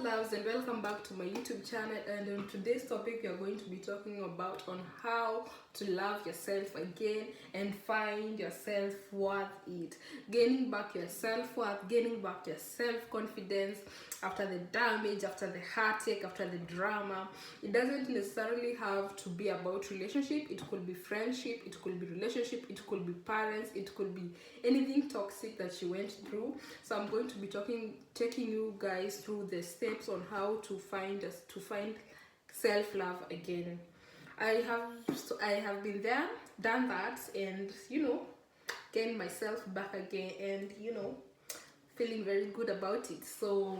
loves, and welcome back to my YouTube channel. And on today's topic we are going to be talking about on how to love yourself again and find your self-worth. Gaining back your self-worth, gaining back your self-confidence after the damage, after the heartache, after the drama. It doesn't necessarily have to be about relationship. It could be friendship, it could be relationship, it could be parents, it could be anything toxic that you went through. So I'm going to be taking you guys through the steps on how to find self-love again. I have been there, done that, and gained myself back again, and feeling very good about it. So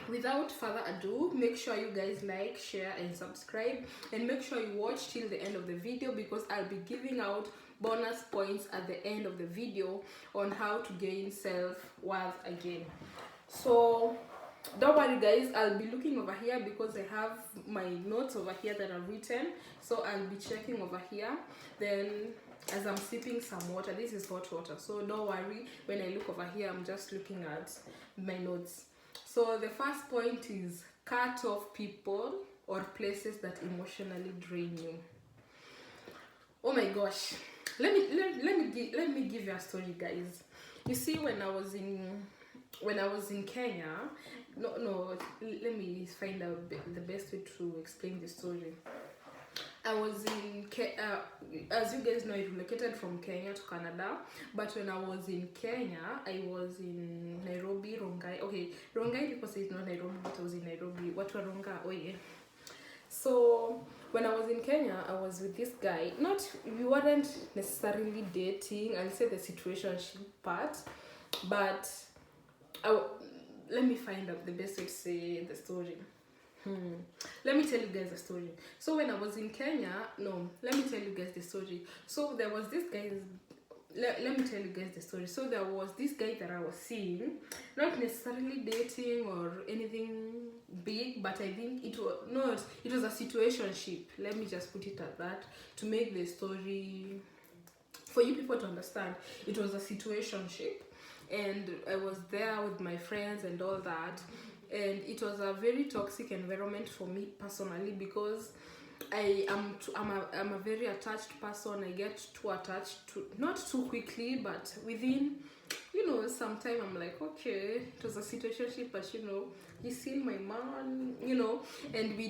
without further ado, make sure you guys like, share and subscribe, and make sure you watch till the end of the video, because I'll be giving out bonus points at the end of the video on how to gain self-worth again. So don't worry guys, I'll be looking over here because I have my notes over here that I've written. So I'll be checking over here, then as I'm sipping some water. This is hot water, so don't worry, when I look over here I'm just looking at my notes. So the first point is cut off people or places that emotionally drain you. Oh my gosh, let me give you a story, guys. You see, when I was in Kenya, let me find out the best way to explain the story. I was in as you guys know, I relocated from Kenya to Canada, but when I was in Kenya, I was in Nairobi, Rongai. Okay, Rongai, because it's not Nairobi, but I was in Nairobi. What were Rongai? Oh yeah. So when I was in Kenya, I was with this guy. We weren't necessarily dating. I'll say the situationship part, but let me find out the best way to say the story. Let me tell you guys the story. So when I was in Kenya, let me tell you guys the story. So there was this guy. Let me tell you guys the story. So there was this guy that I was seeing, not necessarily dating or anything big, but I think it was a situationship. Let me just put it at that to make the story for you people to understand. It was a situationship, and I was there with my friends and all that, and it was a very toxic environment for me personally, because I'm a very attached person. I get too attached, not too quickly, but within some time I'm like, okay, it was a situationship, but he's still my man, and we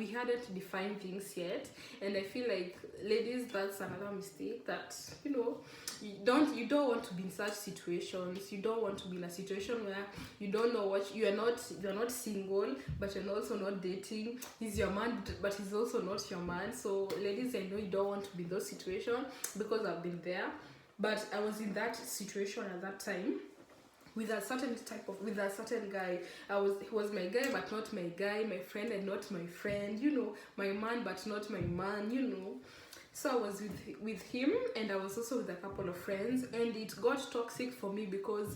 hadn't defined things yet. And I feel like, ladies, that's another mistake, that you don't want to be in such situations. You don't want to be in a situation where you don't know what you're not single, but you're also not dating. He's your man, but he's also not your man. So ladies, I know you don't want to be in those situations, because I've been there. But I was in that situation at that time with a certain guy. He was my guy but not my guy, my friend and not my friend, my man but not my man, So I was with him, and I was also with a couple of friends, and it got toxic for me because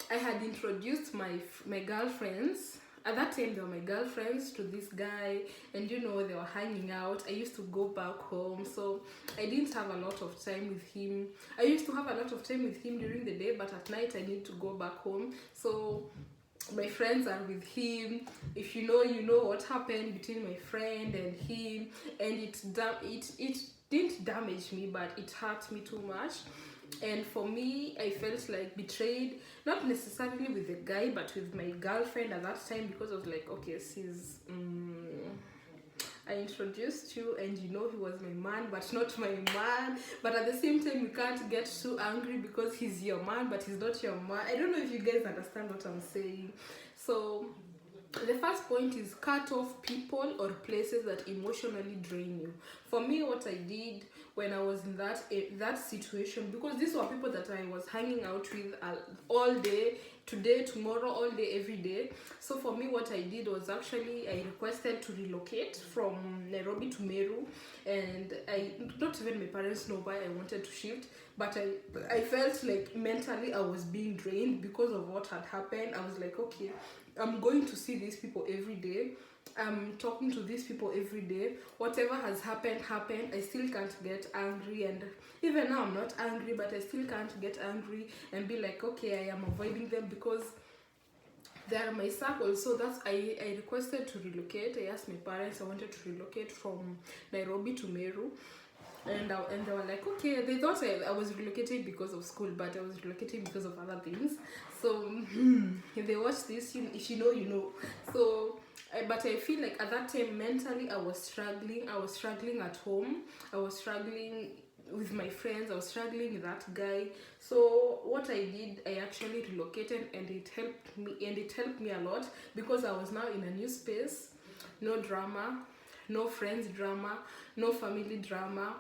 I had introduced my girlfriends. At that time, they were my girlfriends to this guy, and they were hanging out. I used to go back home, so I didn't have a lot of time with him. I used to have a lot of time with him during the day, but at night I need to go back home. So my friends are with him. If you know what happened between my friend and him, and it didn't damage me, but it hurt me too much. And for me, I felt like betrayed, not necessarily with the guy, but with my girlfriend at that time, because I was like, okay, I introduced you, and he was my man but not my man. But at the same time, you can't get too angry because he's your man but he's not your man. I don't know if you guys understand what I'm saying. So the first point is cut off people or places that emotionally drain you. For me, what I did when I was in that situation, because these were people that I was hanging out with all day, today, tomorrow, all day, every day. So for me, what I did was, actually I requested to relocate from Nairobi to Meru, and not even my parents know why I wanted to shift, but I felt like mentally I was being drained because of what had happened. I was like, okay, I'm going to see these people every day. I'm talking to these people every day. Whatever has happened. I still can't get angry, and even now I'm not angry, but I still can't get angry and be like, okay, I am avoiding them, because They are my circle. So that's I requested to relocate. I asked my parents, I wanted to relocate from Nairobi to Meru. And they were like, okay. They thought I was relocating because of school, but I was relocating because of other things. So if they watch this, if you know, you know. So but I feel like at that time mentally I was struggling. I was struggling at home. I was struggling with my friends. I was struggling with that guy. So what I did, I actually relocated, and it helped me. And it helped me a lot because I was now in a new space. No drama, no friends drama, no family drama.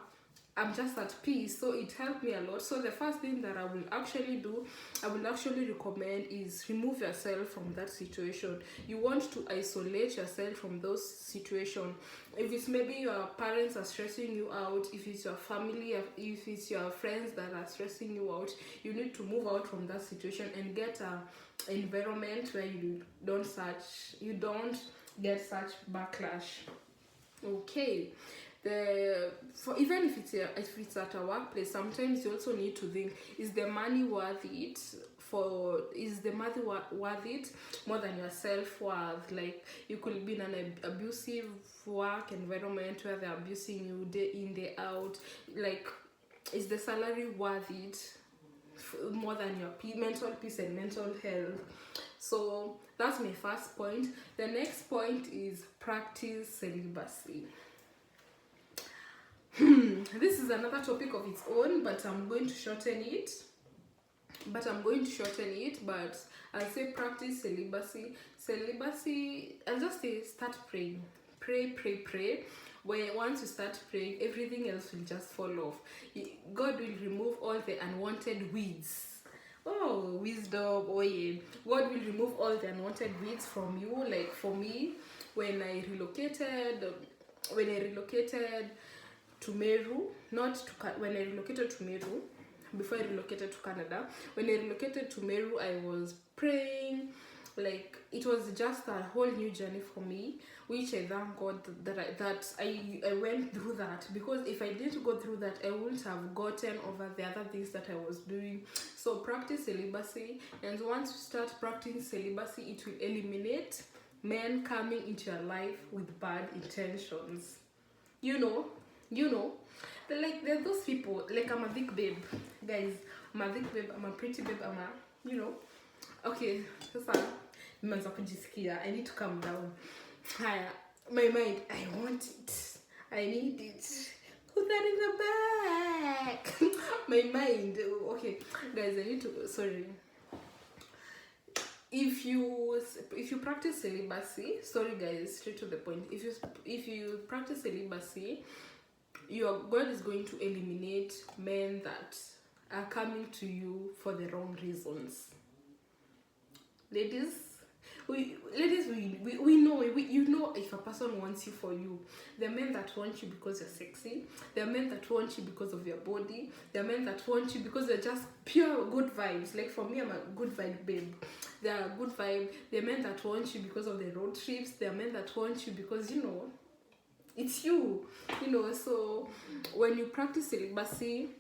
I'm just at peace. So it helped me a lot. So the first thing that I will actually do, I will actually recommend, is remove yourself from that situation. You want to isolate yourself from those situations. If it's maybe your parents are stressing you out, if it's your family, if it's your friends that are stressing you out, you need to move out from that situation and get a environment where you don't get such backlash. Okay. Even if it's at a workplace, sometimes you also need to think, is the money worth it? Is the money worth it more than your self-worth? Like, you could be in an abusive work environment where they're abusing you day in, day out. Like, is the salary worth it more than your mental peace and mental health? So that's my first point. The next point is practice celibacy. This is another topic of its own, but I'm going to shorten it. But I'll say practice celibacy. I'll just say start praying. Pray. Where once you start praying, everything else will just fall off. God will remove all the unwanted weeds. Oh, wisdom. Oh yeah. God will remove all the unwanted weeds from you. Like for me, when I relocated to Meru, when I relocated to Meru, before I relocated to Canada. When I relocated to Meru, I was praying. Like, it was just a whole new journey for me, which I thank God that I went through that, because if I didn't go through that, I wouldn't have gotten over the other things that I was doing. So practice celibacy, and once you start practicing celibacy, it will eliminate men coming into your life with bad intentions. You know, like, there are those people, like, I'm a big babe, guys. I'm a big babe, I'm a pretty babe, okay. Sasa nimeanza kujisikia, I need to calm down. Haya, my mind, I want it, I need it, put that in the back. My mind, okay, guys, I need to, sorry. If you practice celibacy, sorry guys, straight to the point. If you practice celibacy, your God is going to eliminate men that are coming to you for the wrong reasons. Ladies, we know, you know if a person wants you for you. There are men that want you because you're sexy. There are men that want you because of your body. There are men that want you because they're just pure good vibes. Like for me, I'm a good vibe babe. They are good vibe. There are men that want you because of the road trips. There are men that want you because, it's you. So when you practice celibacy,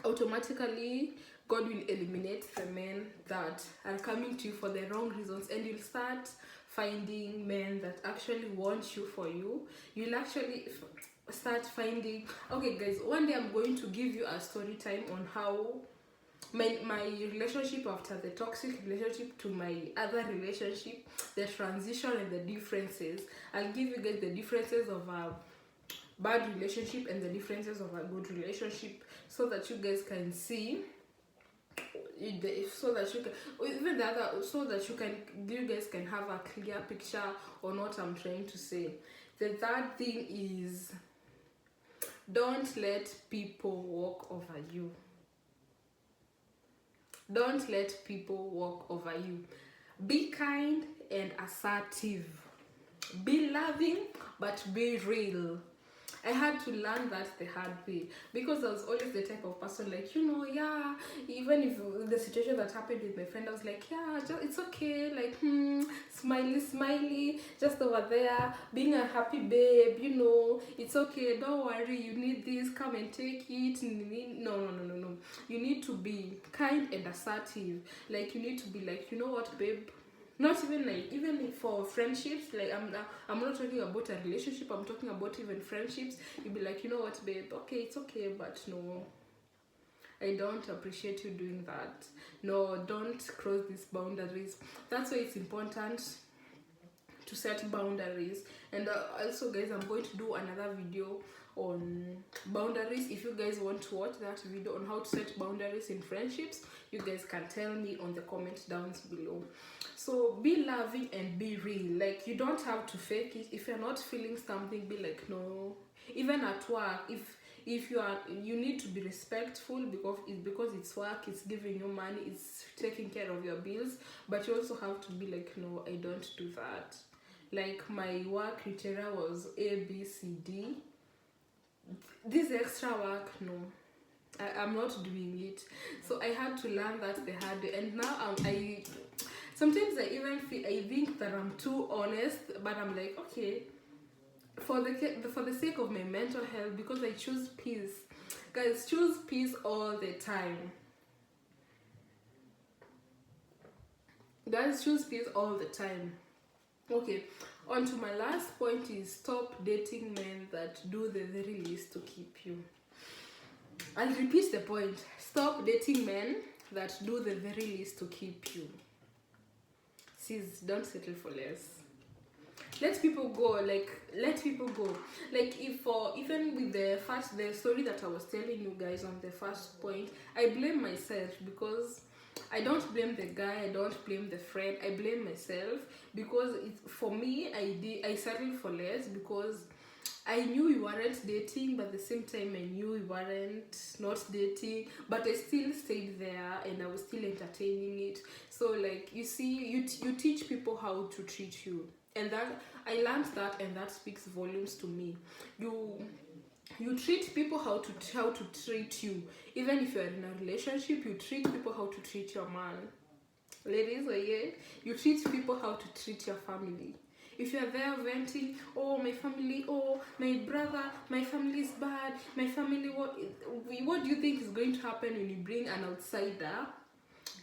automatically God will eliminate the men that are coming to you for the wrong reasons, and you'll start finding men that actually want you for you. You'll actually start finding, okay guys, one day I'm going to give you a story time on how my relationship after the toxic relationship to my other relationship, the transition and the differences. I'll give you guys the differences of a bad relationship and the differences of a good relationship, so that you guys can see, so that you guys can have a clear picture on what I'm trying to say. The third thing is, don't let people walk over you. Don't let people walk over you. Be kind and assertive. Be loving, but be real. I had to learn that the hard way, because I was always the type of person, like, even if the situation that happened with my friend, I was like, it's okay, like, smiley, just over there, being a happy babe, it's okay, don't worry, you need this, come and take it. No. You need to be kind and assertive. Like, you need to be like, you know what, babe, Not even like, even for friendships, like I'm not talking about a relationship, I'm talking about even friendships. You'd be like, you know what, babe, okay, it's okay, but no, I don't appreciate you doing that. No, don't cross these boundaries. That's why it's important to set boundaries. And also, guys, I'm going to do another video on boundaries. If you guys want to watch that video on how to set boundaries in friendships, you guys can tell me on the comment down below. So be loving and be real. Like, you don't have to fake it. If you're not feeling something, be like, no. Even at work, if you need to be respectful, because it's work, it's giving you money, it's taking care of your bills, but you also have to be like, no, I don't do that. Like, my work criteria was A, B, C, D. This extra work, no, I'm not doing it. So I had to learn that the hard way. And now I sometimes I even feel, I think that I'm too honest, but I'm like, okay, for the sake of my mental health, because I choose peace. Guys, choose peace all the time. Guys, choose peace all the time. Okay, on to my last point is stop dating men that do the very least to keep you. I'll repeat the point. Stop dating men that do the very least to keep you. Sis, don't settle for less. Let people go. Like, let people go. Like, if for even with the story that I was telling you guys on the first point, I blame myself, because I don't blame the guy, I don't blame the friend, I blame myself, because for me, I settled for less because I knew we weren't dating, but at the same time I knew we weren't not dating, but I still stayed there and I was still entertaining it. So, like, you see, you teach people how to treat you, and that I learned that, and that speaks volumes to me. You treat people how to treat you. Even if you're in a relationship, you treat people how to treat your man. Ladies, you treat people how to treat your family. If you're there venting, oh, my family, oh, my brother, my family is bad, my family, what do you think is going to happen when you bring an outsider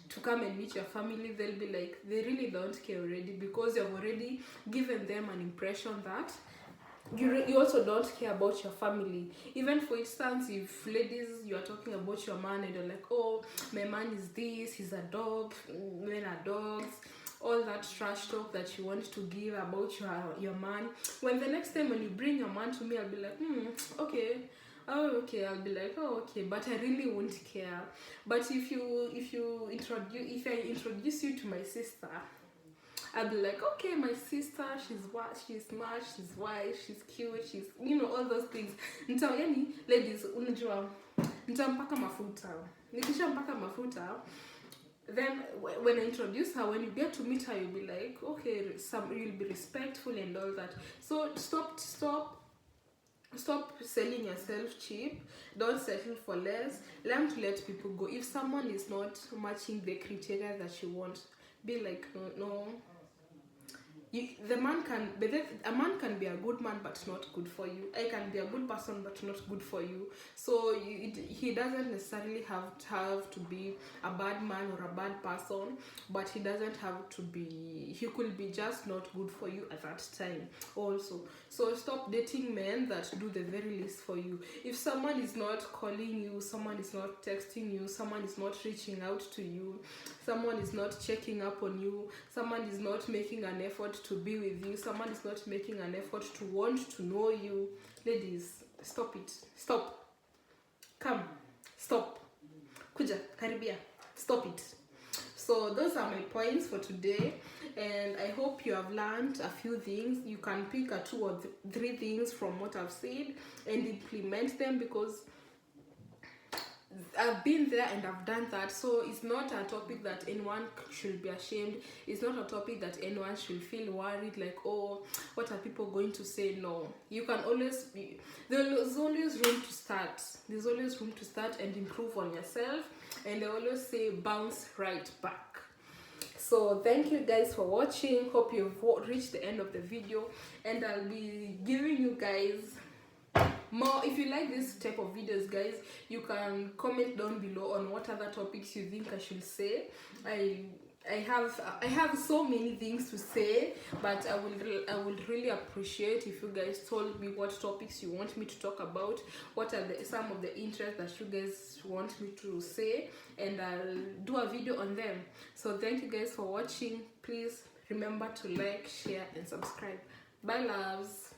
to come and meet your family? They'll be like, they really don't care already, because you've already given them an impression that you also don't care about your family. Even for instance, if ladies, you are talking about your man and you're like, oh, my man is this, he's a dog, men are dogs, all that trash talk that you want to give about your man, when the next time when you bring your man to me, I'll be like, okay, oh, okay, I'll be like, oh, okay, but I really won't care. But if I introduce you to my sister, I'll be like, okay, my sister, she's what, she's smart, she's white, she's cute, she's, all those things. Yani, ladies, unajua, nitampaka mafuta. Nikishampaka mafuta, then when I introduce her, when you get to meet her, you'll be like, okay, you'll be respectful and all that. So stop selling yourself cheap. Don't settle for less. Learn to let people go. If someone is not matching the criteria that you want, be like, no. A man can be a good man but not good for you. I can be a good person but not good for you. So he doesn't necessarily have to be a bad man or a bad person, but he doesn't have to be, he could be just not good for you at that time also. So stop dating men that do the very least for you. If someone is not calling you, someone is not texting you, someone is not reaching out to you, someone is not checking up on you, someone is not making an effort to be with you, someone is not making an effort to want to know you, ladies, stop it. Stop. Come. Stop. Kuja, karibia. Stop it. So those are my points for today, and I hope you have learned a few things. You can pick 2 or 3 things from what I've said and implement them, because I've been there and I've done that. So it's not a topic that anyone should be ashamed. It's not a topic that anyone should feel worried, like, oh, what are people going to say? No, you can always there's always room to start. There's always room to start and improve on yourself. And I always say bounce right back. So thank you guys for watching. Hope you've reached the end of the video, and I'll be giving you guys more. If you like this type of videos, guys, you can comment down below on what other topics you think I should say. I have so many things to say, but I would really appreciate if you guys told me what topics you want me to talk about, what are some of the interests that you guys want me to say, and I'll do a video on them. So thank you guys for watching. Please remember to like, share, and subscribe. Bye, loves.